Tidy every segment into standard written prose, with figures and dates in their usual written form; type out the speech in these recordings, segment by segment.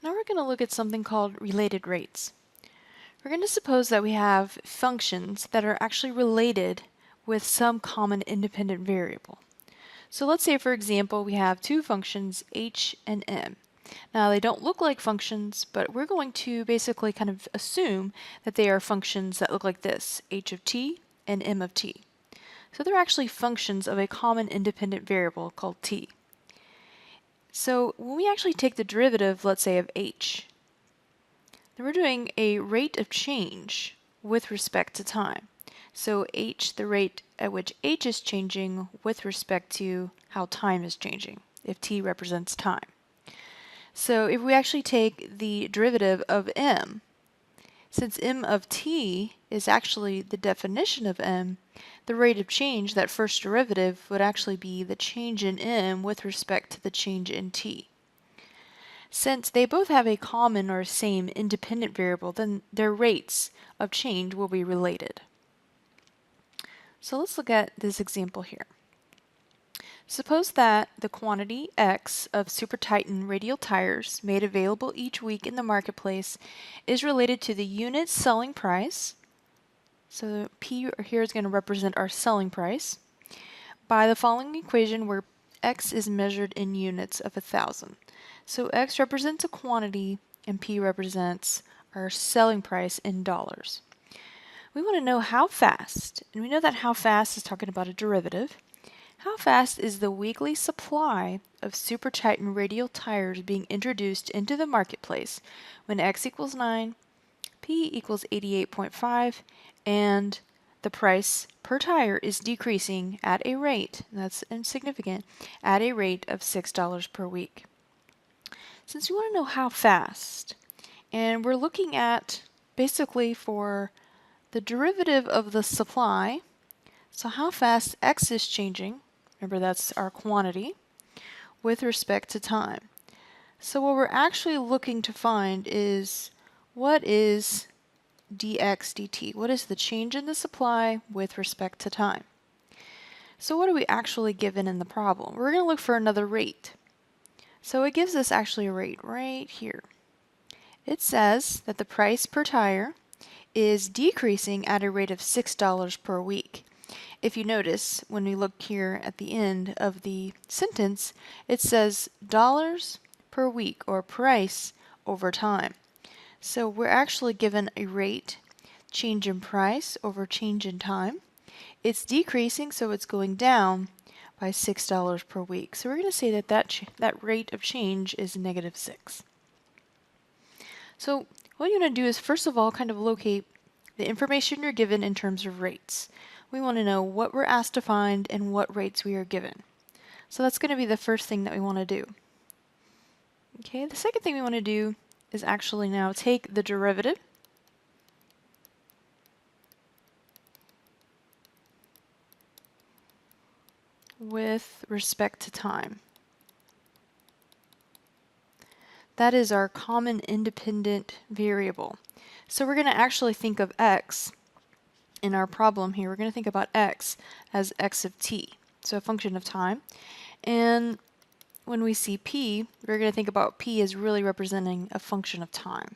Now we're going to look at something called related rates. We're going to suppose that we have functions that are actually related with some common independent variable. So let's say, for example, we have two functions h and m. Now they don't look like functions, but we're going to basically kind of assume that they are functions that look like this, h of t and m of t. So they're actually functions of a common independent variable called t. So when we actually take the derivative, let's say, of h, then we're doing a rate of change with respect to time. So h, the rate at which h is changing with respect to how time is changing, if t represents time. So if we actually take the derivative of m, since m of t is actually the definition of m, the rate of change, that first derivative, would actually be the change in m with respect to the change in t. Since they both have a common or same independent variable, then their rates of change will be related. So let's look at this example here. Suppose that the quantity X of Super Titan radial tires made available each week in the marketplace is related to the unit selling price. So P here is going to represent our selling price by the following equation where X is measured in units of 1,000. So X represents a quantity and P represents our selling price in dollars. We want to know how fast, and we know that how fast is talking about a derivative. How fast is the weekly supply of Super Titan radial tires being introduced into the marketplace when X equals 9, P equals 88.5, and the price per tire is decreasing at a rate, that's insignificant, at a rate of $6 per week. Since we want to know how fast, and we're looking at basically for the derivative of the supply, so how fast X is changing, remember that's our quantity, with respect to time. So what we're actually looking to find is what is dx dt? What is the change in the supply with respect to time? So what are we actually given in the problem? We're going to look for another rate. So it gives us actually a rate right here. It says that the price per tire is decreasing at a rate of $6 per week. If you notice, when we look here at the end of the sentence, it says dollars per week, or price over time. So we're actually given a rate, change in price over change in time. It's decreasing, so it's going down by $6 per week. So we're going to say that that rate of change is -6. So what you want to do is, first of all, kind of locate the information you're given in terms of rates. We want to know what we're asked to find and what rates we are given. So that's going to be the first thing that we want to do. Okay, the second thing we want to do is actually now take the derivative with respect to time. That is our common independent variable. So we're going to actually think of X in our problem here. We're going to think about X as X of t, so a function of time. And when we see P, we're going to think about P as really representing a function of time.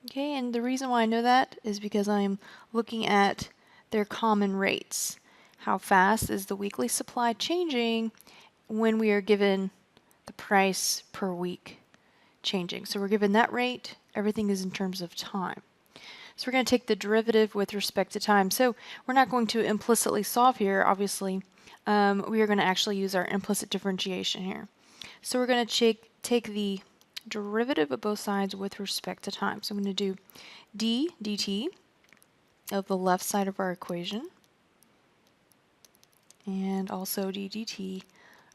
Okay, and the reason why I know that is because I'm looking at their common rates. How fast is the weekly supply changing when we are given the price per week changing? So we're given that rate, everything is in terms of time. So we're going to take the derivative with respect to time. So we're not going to implicitly solve here, obviously. We are going to actually use our implicit differentiation here. So we're going to take the derivative of both sides with respect to time. So I'm going to do d dt of the left side of our equation, and also d dt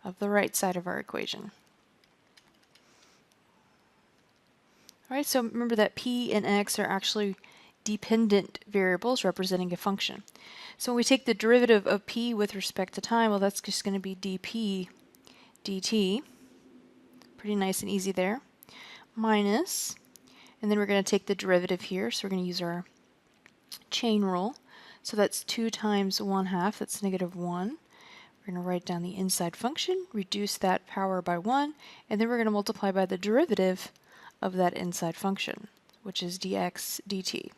of the right side of our equation. Alright, so remember that p and x are actually dependent variables representing a function. So when we take the derivative of p with respect to time, well, that's just going to be dp dt. Pretty nice and easy there. Minus, and then we're going to take the derivative here, so we're going to use our chain rule. So that's 2 times 1/2, that's -1. We're We're going to write down the inside function, reduce that power by 1, and then we're going to multiply by the derivative of that inside function, which is dx dt.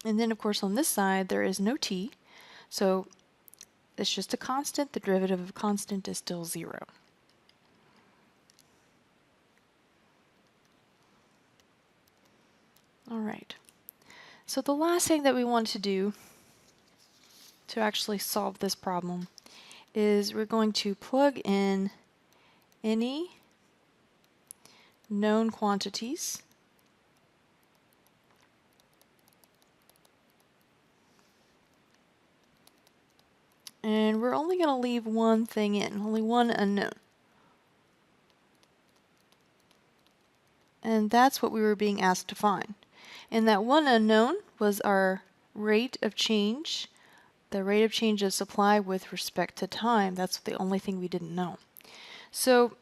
And then, of course, on this side, there is no t, so it's just a constant. The derivative of a constant is still 0. All right. So the last thing that we want to do to actually solve this problem is we're going to plug in any known quantities and we're only going to leave one thing in, only one unknown. And that's what we were being asked to find. And that one unknown was our rate of change, the rate of change of supply with respect to time. That's the only thing we didn't know. So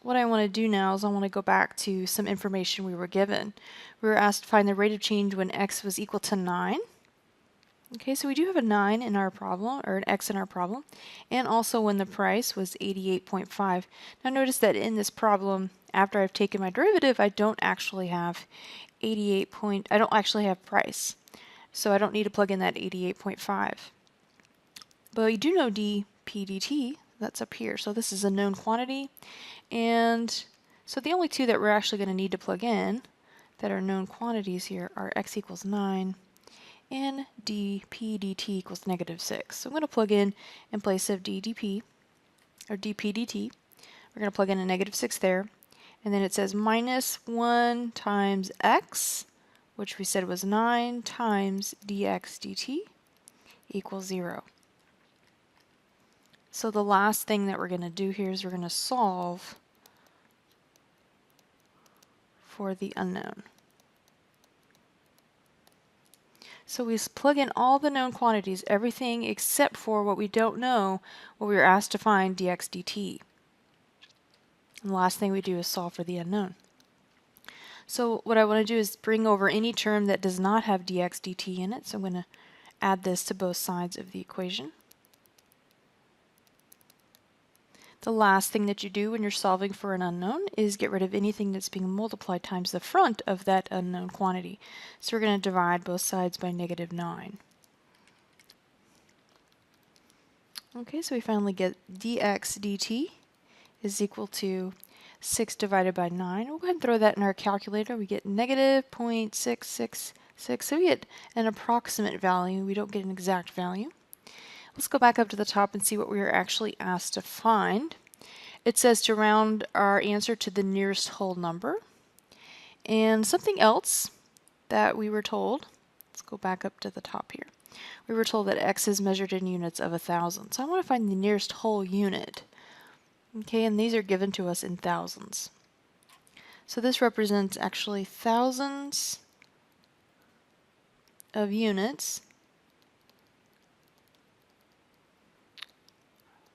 what I want to do now is I want to go back to some information we were given. We were asked to find the rate of change when x was equal to 9. Okay, so we do have a 9 in our problem, or an x in our problem, and also when the price was 88.5. Now notice that in this problem, after I've taken my derivative, I don't actually have I don't actually have price. So I don't need to plug in that 88.5. But we do know dp dt, that's up here. So this is a known quantity. And so the only two that we're actually going to need to plug in that are known quantities here are x equals 9 and dp dt equals -6. So I'm going to plug in place of ddp, or dp dt, we're going to plug in a -6 there. And then it says minus 1 times x, which we said was 9 times dx dt equals 0. So the last thing that we're going to do here is we're going to solve for the unknown. So we plug in all the known quantities, everything except for what we don't know, what we were asked to find, dx dt. And the last thing we do is solve for the unknown. So what I want to do is bring over any term that does not have dx dt in it. So I'm going to add this to both sides of the equation. The last thing that you do when you're solving for an unknown is get rid of anything that's being multiplied times the front of that unknown quantity. So we're going to divide both sides by -9. Okay, so we finally get dx dt is equal to 6 divided by 9. We'll go ahead and throw that in our calculator. We get -0.666. So we get an approximate value. We don't get an exact value. Let's go back up to the top and see what we were actually asked to find. It says to round our answer to the nearest whole number. And something else that we were told, let's go back up to the top here. We were told that x is measured in units of 1,000. So I want to find the nearest whole unit. Okay, and these are given to us in thousands. So this represents actually thousands of units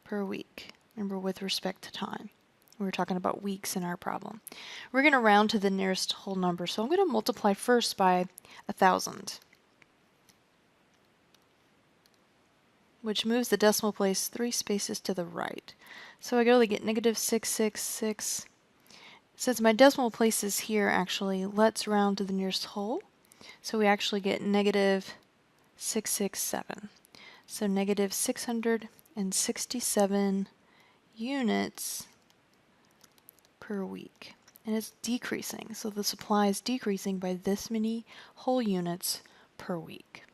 per week. Remember, with respect to time. We were talking about weeks in our problem. We're going to round to the nearest whole number. So I'm going to multiply first by 1,000. Which moves the decimal place 3 spaces to the right. So I go to get -666. Since my decimal place is here, actually, let's round to the nearest whole. So we actually get -667. So -667 units per week. And it's decreasing. So the supply is decreasing by this many whole units per week.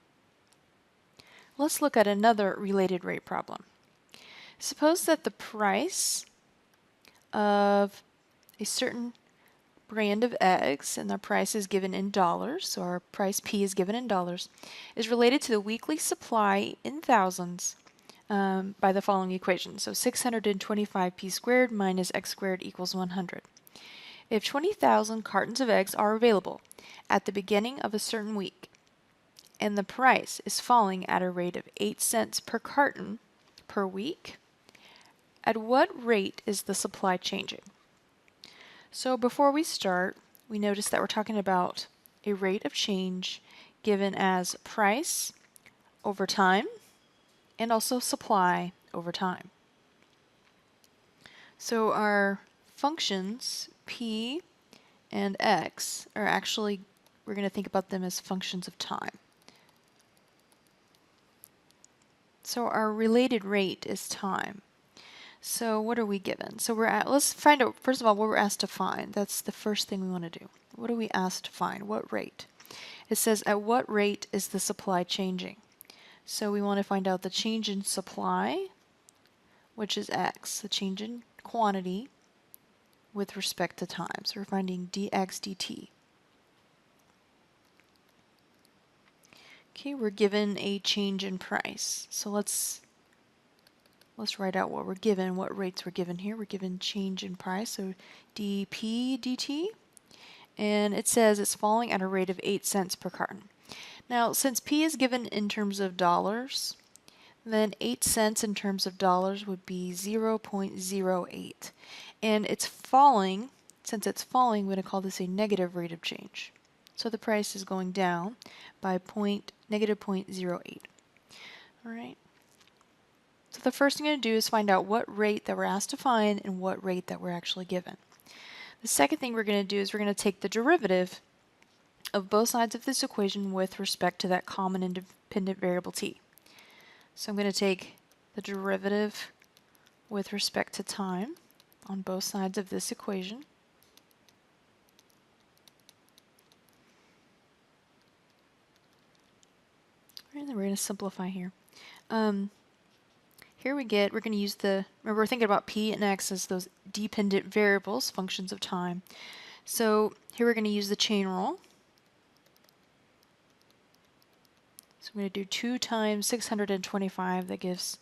Let's look at another related rate problem. Suppose that the price of a certain brand of eggs, and the price is given in dollars, so our price P is given in dollars, is related to the weekly supply in thousands by the following equation. So 625 P squared minus x squared equals 100. If 20,000 cartons of eggs are available at the beginning of a certain week, and the price is falling at a rate of 8 cents per carton per week, at what rate is the supply changing? So before we start, we notice that we're talking about a rate of change given as price over time, and also supply over time. So our functions P and X are actually, we're going to think about them as functions of time. So our related rate is time. So what are we given? So let's find out, first of all, what we're asked to find. That's the first thing we want to do. What are we asked to find? What rate? It says, at what rate is the supply changing? So we want to find out the change in supply, which is X, the change in quantity with respect to time. So we're finding dx dt. Okay, we're given a change in price. So let's write out what we're given, what rates we're given here. We're given change in price, so dp dt, and it says it's falling at a rate of 8 cents per carton. Now, since p is given in terms of dollars, then 8 cents in terms of dollars would be 0.08. And it's falling, since it's falling, we're going to call this a negative rate of change. So the price is going down by negative 0.08. All right. So the first thing I'm going to do is find out what rate that we're asked to find and what rate that we're actually given. The second thing we're going to do is we're going to take the derivative of both sides of this equation with respect to that common independent variable t. So I'm going to take the derivative with respect to time on both sides of this equation. And then we're going to simplify here. Here we're going to use remember we're thinking about p and x as those dependent variables, functions of time. So here we're going to use the chain rule. So I'm going to do 2 times 625, that gives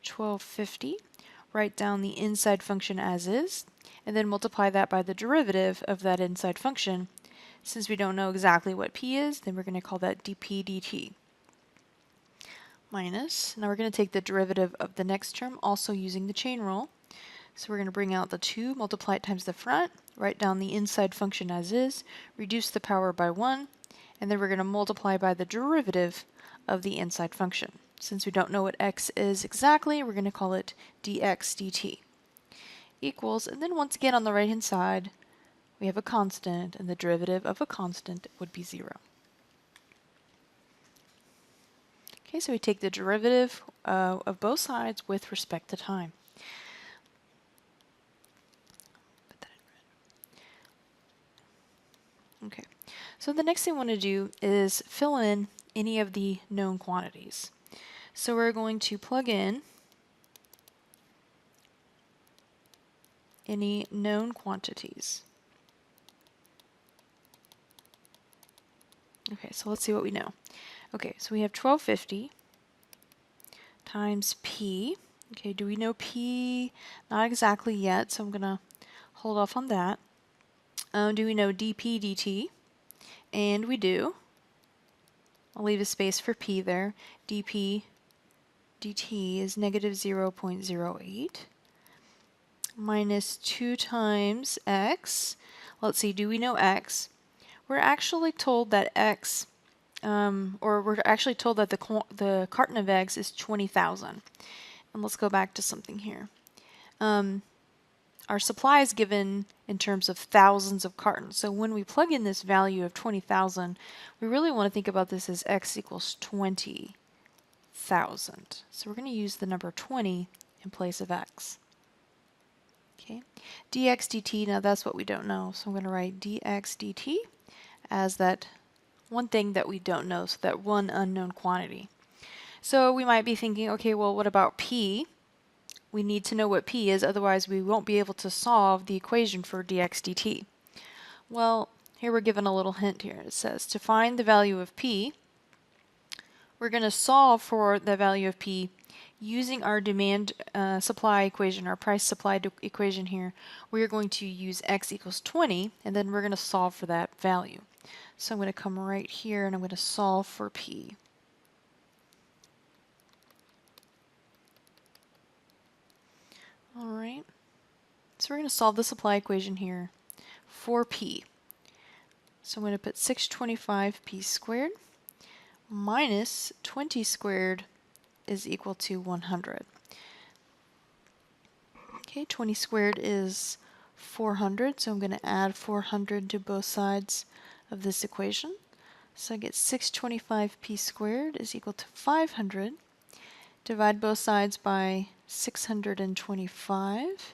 1250. Write down the inside function as is, and then multiply that by the derivative of that inside function. Since we don't know exactly what p is, then we're going to call that dp dt. Minus, now we're going to take the derivative of the next term, also using the chain rule. So we're going to bring out the 2, multiply it times the front, write down the inside function as is, reduce the power by 1, and then we're going to multiply by the derivative of the inside function. Since we don't know what x is exactly, we're going to call it dx dt. Equals, and then once again on the right hand side, we have a constant, and the derivative of a constant would be 0. Okay, so we take the derivative of both sides with respect to time. Put that in red. Okay, so the next thing I want to do is fill in any of the known quantities. So we're going to plug in any known quantities. Okay, so let's see what we know. Okay, so we have 1250 times p. Okay, do we know p? Not exactly yet, so I'm going to hold off on that. Do we know dp dt? And we do. I'll leave a space for p there. dp dt is negative 0.08 minus 2 times x. Let's see, do we know x? We're actually told that x, or we're actually told that the carton of eggs is 20,000. And let's go back to something here. Our supply is given in terms of thousands of cartons. So when we plug in this value of 20,000, we really want to think about this as x equals 20,000. So we're going to use the number 20 in place of x. Okay, dx dt, now that's what we don't know. So I'm going to write dx dt as that one thing that we don't know, so that one unknown quantity. So we might be thinking, okay, well, what about p? We need to know what p is, otherwise we won't be able to solve the equation for dx dt. Well, here we're given a little hint here. It says to find the value of p, we're going to solve for the value of p using our demand supply equation, our price supply equation here. We're going to use x equals 20, and then we're going to solve for that value. So I'm going to come right here and I'm going to solve for p. All right. So we're going to solve the supply equation here for p. So I'm going to put 625p squared minus 20 squared is equal to 100. Okay, 20 squared is 400, so I'm going to add 400 to both sides of this equation. So I get 625p squared is equal to 500. Divide both sides by 625.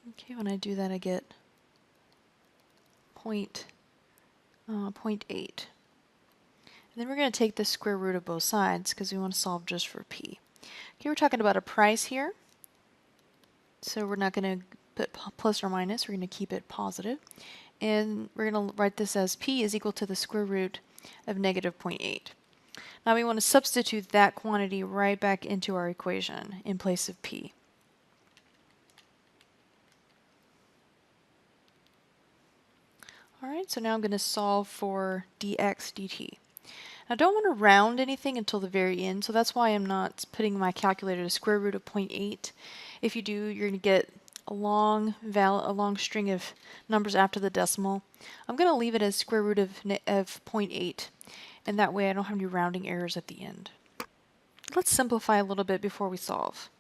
Okay, when I do that I get 0.8. And then we're going to take the square root of both sides because we want to solve just for p. Okay, we're talking about a price here. So we're not going to put plus or minus, we're going to keep it positive. And we're going to write this as p is equal to the square root of negative 0.8. Now we want to substitute that quantity right back into our equation in place of p. Alright, so now I'm going to solve for dx dt. I don't want to round anything until the very end, so that's why I'm not putting my calculator to square root of 0.8. If you do, you're going to get a long string of numbers after the decimal. I'm going to leave it as square root of 0.8, and that way I don't have any rounding errors at the end. Let's simplify a little bit before we solve.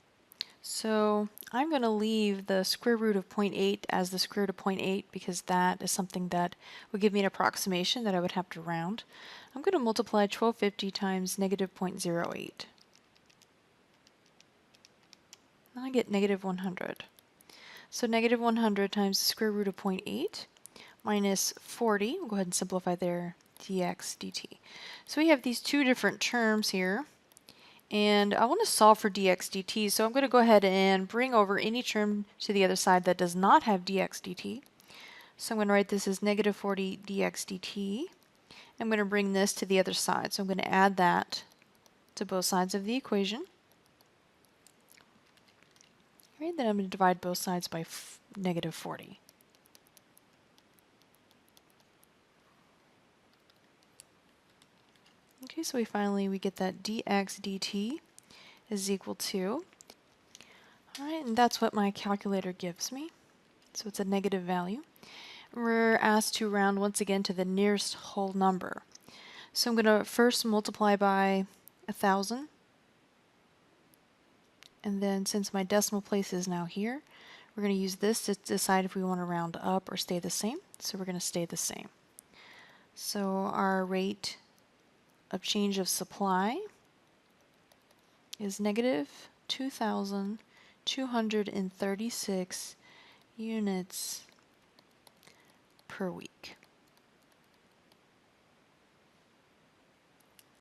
So I'm going to leave the square root of 0.8 as the square root of 0.8 because that is something that would give me an approximation that I would have to round. I'm going to multiply 1250 times negative 0.08. And I get negative 100. So negative 100 times the square root of 0.8 minus 40, we'll go ahead and simplify there, dx dt. So we have these two different terms here. And I want to solve for dx dt, so I'm going to go ahead and bring over any term to the other side that does not have dx dt. So I'm going to write this as negative 40 dx dt. I'm going to bring this to the other side, so I'm going to add that to both sides of the equation. Right, then I'm going to divide both sides by negative 40. Okay, so we get that dx dt is equal to, alright, and that's what my calculator gives me. So it's a negative value. We're asked to round once again to the nearest whole number. So I'm going to first multiply by 1,000. And then since my decimal place is now here, we're going to use this to decide if we want to round up or stay the same. So we're going to stay the same. So our rate of change of supply is negative 2,236 units per week.